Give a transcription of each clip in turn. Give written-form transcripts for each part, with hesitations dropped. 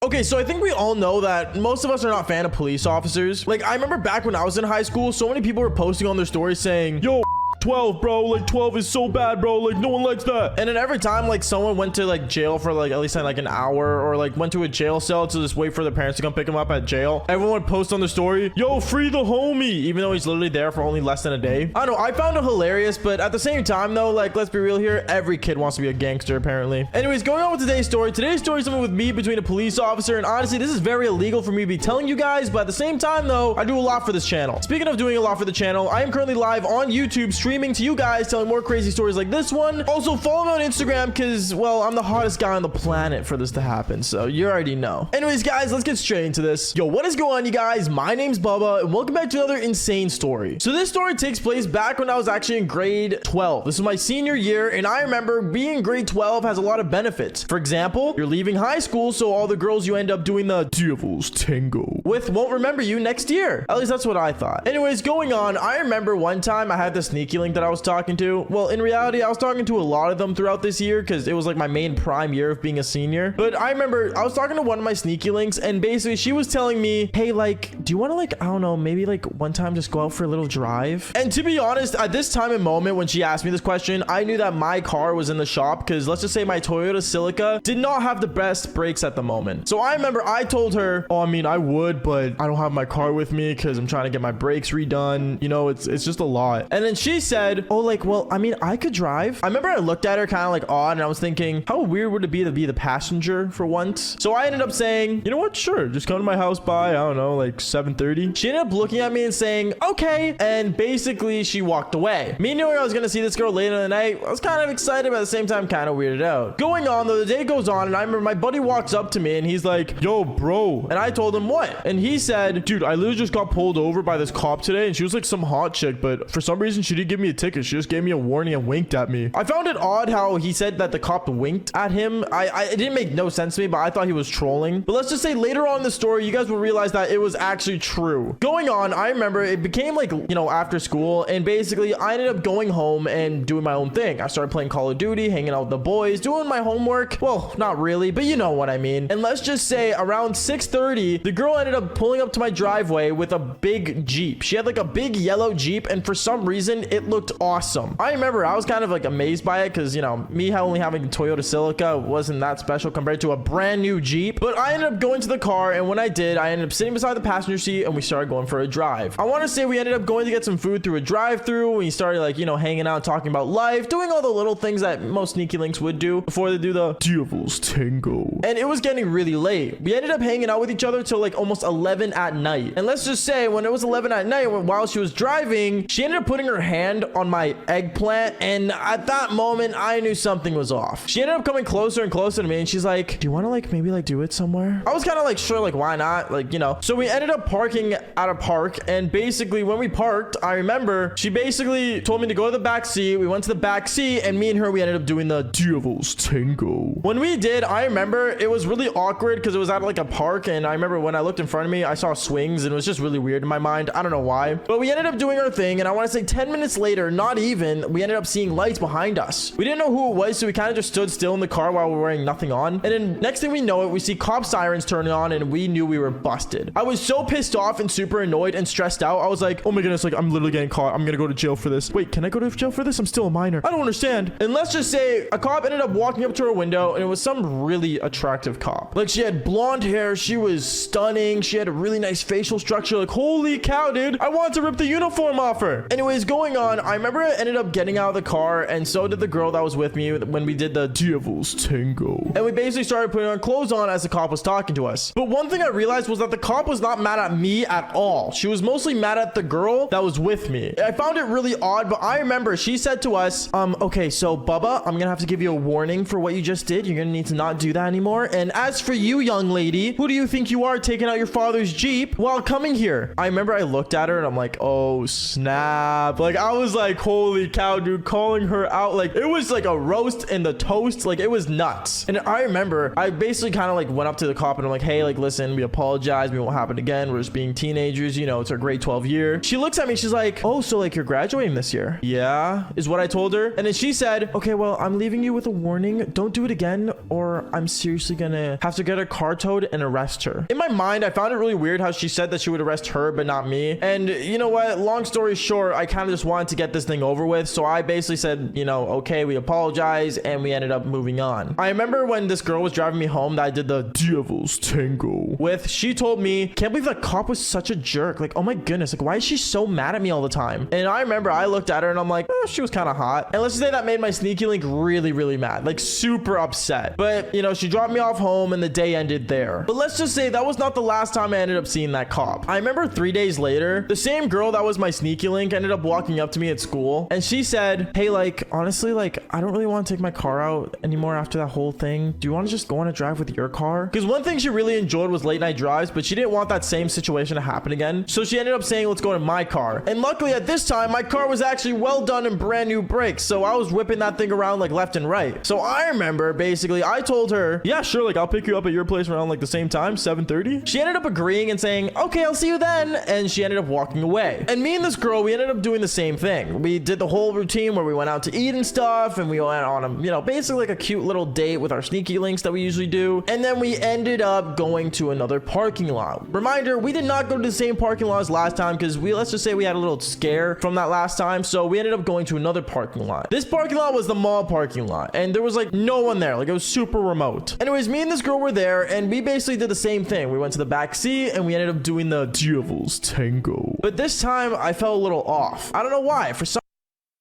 Okay, so I think we all know that most of us are not fan of police officers. Like, I remember back when I was in high school, so many people were posting on their stories saying, yo, 12, bro, like 12 is so bad, bro, like no one likes that. And then every time like someone went to like jail for like at least like an hour, or like went to a jail cell to just wait for their parents to come pick him up at jail, everyone would post on their story, yo, free the homie, even though he's literally there for only less than a day. I don't know, I found it hilarious, but at the same time though, like, let's be real here, every kid wants to be a gangster apparently. Anyways, going on with today's story is something with me between a police officer, and honestly this is very illegal for me to be telling you guys, but at the same time though, I do a lot for this channel. Speaking of doing a lot for the channel, I am currently live on YouTube streaming to you guys, telling more crazy stories like this one. Also follow me on Instagram because, well, I'm the hottest guy on the planet for this to happen, so you already know. Anyways guys, let's get straight into this. Yo, what is going on, you guys? My name's Bubba and welcome back to another insane story. So this story takes place back when I was actually in grade 12. This is my senior year, and I remember being in grade 12 has a lot of benefits. For example, you're leaving high school, so all the girls you end up doing the devil's tango with won't remember you next year. At least that's what I thought. Anyways, going on, I remember one time I had the sneaky link that I was talking to. Well, in reality, I was talking to a lot of them throughout this year because it was like my main prime year of being a senior. But I remember I was talking to one of my sneaky links, and basically she was telling me, hey, like, do you want to, like, I don't know, maybe like one time just go out for a little drive? And to be honest, at this time and moment when she asked me this question, I knew that my car was in the shop because let's just say my Toyota Celica did not have the best brakes at the moment. So I remember I told her, oh, I mean, I would, but I don't have my car with me because I'm trying to get my brakes redone. You know, it's just a lot. And then she said, oh, like, well, I mean, I could drive. I remember I looked at her kind of like odd, and I was thinking, how weird would it be to be the passenger for once? So I ended up saying, you know what? Sure. Just come to my house by, I don't know, like 7:30. She ended up looking at me and saying, okay. And basically she walked away. Me knowing I was going to see this girl later in the night, I was kind of excited, but at the same time, kind of weirded out. Going on though, the day goes on, and I remember my buddy walks up to me and he's like, yo, bro. And I told him what? And he said, dude, I literally just got pulled over by this cop today, and she was like some hot chick, but for some reason she didn't give me a ticket. She just gave me a warning and winked at me. I found it odd how he said that the cop winked at him. It didn't make no sense to me, but I thought he was trolling. But let's just say later on in the story, you guys will realize that it was actually true. Going on, I remember it became like, you know, after school, and basically I ended up going home and doing my own thing. I started playing Call of Duty, hanging out with the boys, doing my homework. Well, not really, but you know what I mean. And let's just say around 6:30, the girl ended up pulling up to my driveway with a big Jeep. She had like a big yellow Jeep, and for some reason it looked awesome. I remember I was kind of like amazed by it because, you know, me only having a Toyota Celica wasn't that special compared to a brand new Jeep. But I ended up going to the car, and when I did, I ended up sitting beside the passenger seat and we started going for a drive. I want to say we ended up going to get some food through a drive-through. We started like, you know, hanging out, talking about life, doing all the little things that most sneaky links would do before they do the devil's tango. And it was getting really late. We ended up hanging out with each other till like almost 11 at night. And let's just say when it was 11 at night, while she was driving, she ended up putting her hand on my eggplant, and at that moment I knew something was off. She ended up coming closer and closer to me, and she's like, do you want to like maybe like do it somewhere? I was kind of like, sure, like why not, like, you know. So we ended up parking at a park, and basically when we parked, I remember she basically told me to go to the back seat. We went to the back seat, and me and her, we ended up doing the devil's tango. When we did, I remember it was really awkward because it was at like a park, and I remember when I looked in front of me, I saw swings, and it was just really weird in my mind. I don't know why, but we ended up doing our thing, and I want to say 10 minutes later, not even, we ended up seeing lights behind us. We didn't know who it was, so we kind of just stood still in the car while we were wearing nothing on. And then next thing we know it, we see cop sirens turning on, and we knew we were busted. I was so pissed off and super annoyed and stressed out. I was like, oh my goodness, like I'm literally getting caught. I'm gonna go to jail for this. Wait, can I go to jail for this? I'm still a minor. I don't understand. And let's just say a cop ended up walking up to her window, and it was some really attractive cop. Like she had blonde hair. She was stunning. She had a really nice facial structure. Like, holy cow, dude. I want to rip the uniform off her. Anyways, going on, I remember I ended up getting out of the car, and so did the girl that was with me when we did the devil's tango. And we basically started putting our clothes on as the cop was talking to us. But one thing I realized was that the cop was not mad at me at all. She was mostly mad at the girl that was with me. I found it really odd, but I remember she said to us, okay, so Bubba, I'm gonna have to give you a warning for what you just did. You're gonna need to not do that anymore. And as for you, young lady, who do you think you are taking out your father's Jeep while coming here? I remember I looked at her and I'm like, oh snap. Like I was like, holy cow, dude, calling her out. Like, it was like a roast in the toast. Like, it was nuts. And I remember I basically kind of like went up to the cop and I'm like, hey, like, listen, we apologize. We won't happen again. We're just being teenagers. You know, it's our grade 12 year. She looks at me. She's like, oh, so like you're graduating this year? Yeah, is what I told her. And then she said, okay, well, I'm leaving you with a warning. Don't do it again or I'm seriously gonna have to get her car towed and arrest her. In my mind, I found it really weird how she said that she would arrest her, but not me. And you know what? Long story short, I kind of just wanted to get this thing over with. So I basically said, you know, okay, we apologize. And we ended up moving on. I remember when this girl was driving me home that I did the devil's tango with, she told me, can't believe that cop was such a jerk. Like, oh my goodness, like, why is she so mad at me all the time? And I remember I looked at her and I'm like, oh, she was kind of hot. And let's just say that made my sneaky link really, really mad, like super upset. But you know, she dropped me off home and the day ended there. But let's just say that was not the last time I ended up seeing that cop. I remember 3 days later, the same girl that was my sneaky link ended up walking up to me at school and she said, hey, like, honestly, like, I don't really want to take my car out anymore after that whole thing. Do you want to just go on a drive with your car? Because one thing she really enjoyed was late night drives, but she didn't want that same situation to happen again. So she ended up saying, let's go in my car. And luckily at this time, my car was actually well done and brand new brakes. So I was whipping that thing around like left and right. So I remember basically I told her, yeah, sure, like I'll pick you up at your place around like the same time, 7:30. She ended up agreeing and saying, okay, I'll see you then. And she ended up walking away. And me and this girl, we ended up doing the same thing. We did the whole routine where we went out to eat and stuff. And we went on a, you know, basically like a cute little date with our sneaky links that we usually do. And then we ended up going to another parking lot. Reminder, we did not go to the same parking lot as last time because let's just say we had a little scare from that last time. So we ended up going to another parking lot. This parking lot was the mall parking lot. And there was like no one there. Like it was super remote. Anyways, me and this girl were there and we basically did the same thing. We went to the back seat and we ended up doing the devil's tango. But this time I felt a little off. I don't know why. For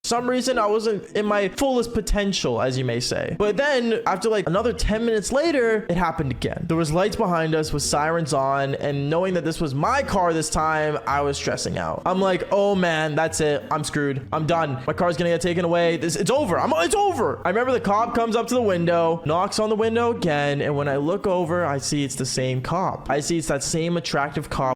some reason I wasn't in my fullest potential, as you may say. But then after like another 10 minutes later, it happened again. There was lights behind us with sirens on, and knowing that this was my car this time, I was stressing out. I'm like, oh man, that's it. I'm screwed. I'm done. My car's gonna get taken away. It's over. It's over. I remember the cop comes up to the window, knocks on the window again, and when I look over, I see it's the same cop. I see it's that same attractive cop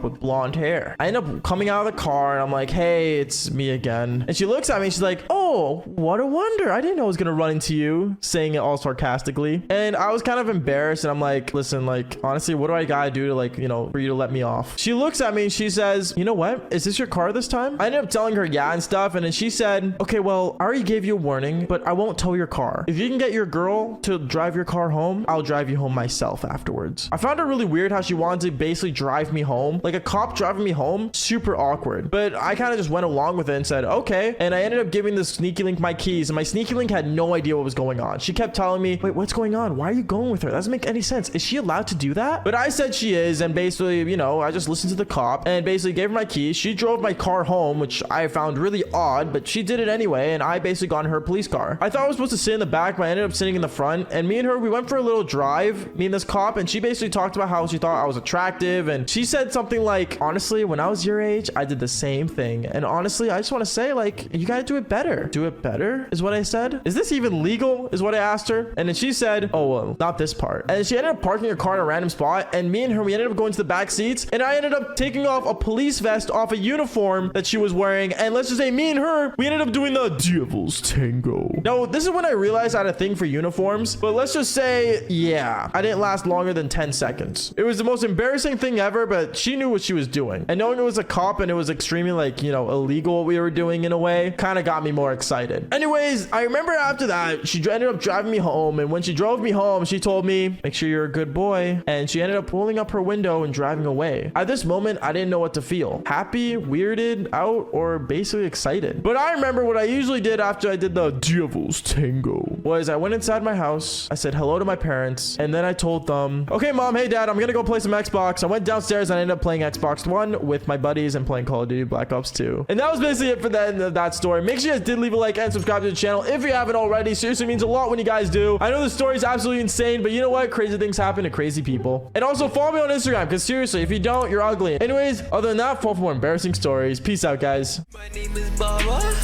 with blonde hair. I end up coming out of the car and I'm like, hey, it's me again. And she looks at me and she's like, oh, what a wonder. I didn't know I was gonna run into you, saying it all sarcastically. And I was kind of embarrassed and I'm like, listen, like, honestly, what do I gotta do to, like, you know, for you to let me off? She looks at me and she says, you know what? Is this your car this time? I ended up telling her yeah and stuff. And then she said, okay, well, I already gave you a warning, but I won't tow your car. If you can get your girl to drive your car home, I'll drive you home myself afterwards. I found it really weird how she wanted to basically drive me home. Like a cop driving me home, super awkward. But I kind of just went along with it and said, okay. And I ended up giving the sneaky link my keys, and my sneaky link had no idea what was going on. She kept telling me, wait, what's going on? Why are you going with her? That doesn't make any sense. Is she allowed to do that? But I said she is, and basically, you know, I just listened to the cop and basically gave her my keys. She drove my car home, which I found really odd, but she did it anyway, and I basically got in her police car. I thought I was supposed to sit in the back, but I ended up sitting in the front, and me and her, we went for a little drive, me and this cop, and she basically talked about how she thought I was attractive, and she said something like, honestly, when I was your age, I did the same thing. And honestly, I just want to say, like, you gotta do it better. Do it better is what I said. Is this even legal? Is what I asked her. And then she said, oh, well, not this part. And she ended up parking her car in a random spot. And me and her, we ended up going to the back seats. And I ended up taking off a police vest off a uniform that she was wearing. And let's just say me and her, we ended up doing the devil's tango. Now, this is when I realized I had a thing for uniforms. But let's just say, yeah, I didn't last longer than 10 seconds. It was the most embarrassing thing ever, but she knew what she was doing. And knowing it was a cop and it was extremely, like, you know, illegal what we were doing in a way, kind of got me more excited. Anyways, I remember after that, she ended up driving me home. And when she drove me home, she told me, make sure you're a good boy. And she ended up pulling up her window and driving away. At this moment, I didn't know what to feel. Happy, weirded out, or basically excited. But I remember what I usually did after I did the devil's tango was I went inside my house. I said hello to my parents. And then I told them, okay, mom, hey, dad, I'm going to go play some Xbox. I went downstairs and I ended up playing Xbox One with my buddies and playing Call of Duty Black Ops 2. And that was basically it for the end of that story. Make sure you guys did leave a like and subscribe to the channel if you haven't already. Seriously, means a lot when you guys do. I know the story is absolutely insane, but you know what? Crazy things happen to crazy people. And also follow me on Instagram, because seriously, if you don't, you're ugly. Anyways, other than that, follow for more embarrassing stories. Peace out, guys. My name is Baba.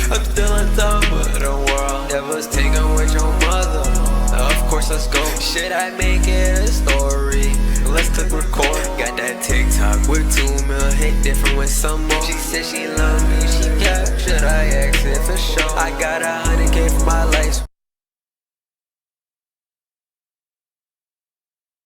I'm still on top of the world. Never taken with your mother. Of course, let's go. Should I make it a story? let's click record. Got that TikTok with 2 mil, hit different with some more. She said she love me, she capped. Should I ask it for sure? I got 100K for my life.